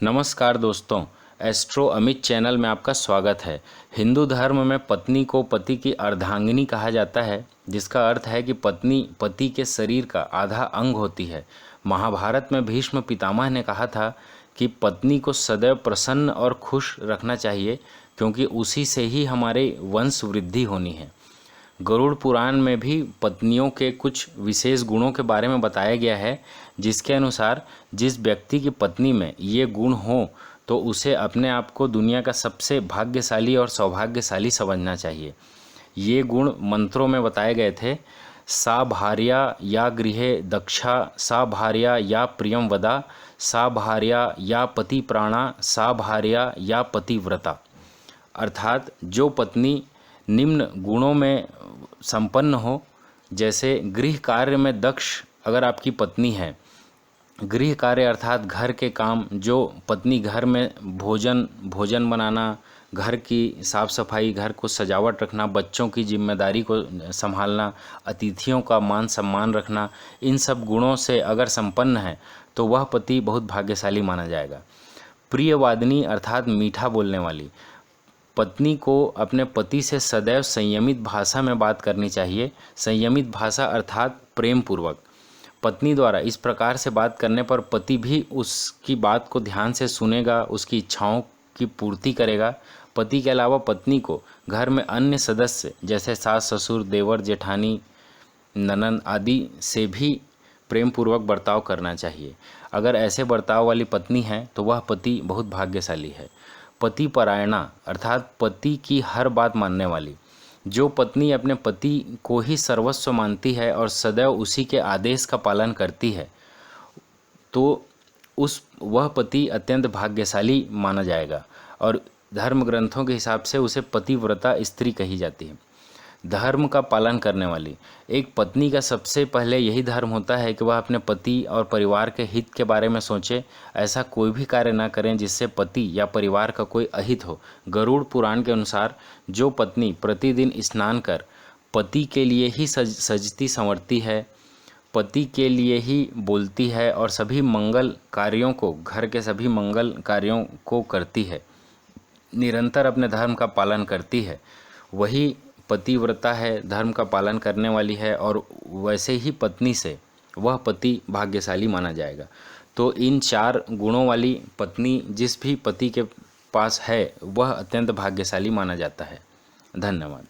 नमस्कार दोस्तों, astro Amit channel में आपका स्वागत है। हिंदू धर्म में पत्नी को पति की अर्धांगिनी कहा जाता है, जिसका अर्थ है कि पत्नी पति के शरीर का आधा अंग होती है। महाभारत में भीष्म पितामह ने कहा था कि पत्नी को सदैव प्रसन्न और खुश रखना चाहिए, क्योंकि उसी से ही हमारे वंश वृद्धि होनी है। गरुड़ पुराण में भी पत्नियों के कुछ विशेष गुणों के बारे में बताया गया है, जिसके अनुसार जिस व्यक्ति की पत्नी में ये गुण हो तो उसे अपने आप को दुनिया का सबसे भाग्यशाली और सौभाग्यशाली समझना चाहिए। ये गुण मंत्रों में बताए गए थे। सा भार्या या गृहे दक्षा, सा भार्या या प्रियम वदा, सा भार्या या पति प्राणा, सा भार्या या पतिव्रता। अर्थात जो पत्नी निम्न गुणों में संपन्न हो, जैसे गृह कार्य में दक्ष अगर आपकी पत्नी है, गृह कार्य अर्थात घर के काम, जो पत्नी घर में भोजन बनाना, घर की साफ सफाई, घर को सजावट रखना, बच्चों की जिम्मेदारी को संभालना, अतिथियों का मान सम्मान रखना, इन सब गुणों से अगर संपन्न है तो वह पति बहुत भाग्यशाली माना जाएगा। प्रियवादिनी अर्थात मीठा बोलने वाली पत्नी को अपने पति से सदैव संयमित भाषा में बात करनी चाहिए। संयमित भाषा अर्थात प्रेम पूर्वक। पत्नी द्वारा इस प्रकार से बात करने पर पति भी उसकी बात को ध्यान से सुनेगा, उसकी इच्छाओं की पूर्ति करेगा। पति के अलावा पत्नी को घर में अन्य सदस्य जैसे सास ससुर, देवर जेठानी, ननंद आदि से भी प्रेम पूर्वक बर्ताव करना चाहिए। अगर ऐसे बर्ताव वाली पत्नी है तो वह पति बहुत भाग्यशाली है। पति परायणा अर्थात पति की हर बात मानने वाली। जो पत्नी अपने पति को ही सर्वस्व मानती है और सदैव उसी के आदेश का पालन करती है, तो वह पति अत्यंत भाग्यशाली माना जाएगा और धर्म ग्रंथों के हिसाब से उसे पतिव्रता स्त्री कही जाती है। धर्म का पालन करने वाली एक पत्नी का सबसे पहले यही धर्म होता है कि वह अपने पति और परिवार के हित के बारे में सोचे। ऐसा कोई भी कार्य न करें जिससे पति या परिवार का कोई अहित हो। गरुड़ पुराण के अनुसार जो पत्नी प्रतिदिन स्नान कर पति के लिए ही सजती संवरती है, पति के लिए ही बोलती है और सभी मंगल कार्यों को, घर के सभी मंगल कार्यों को करती है, निरंतर अपने धर्म का पालन करती है, वही पतिव्रता है, धर्म का पालन करने वाली है और वैसे ही पत्नी से वह पति भाग्यशाली माना जाएगा। तो इन 4 गुणों वाली पत्नी जिस भी पति के पास है वह अत्यंत भाग्यशाली माना जाता है। धन्यवाद।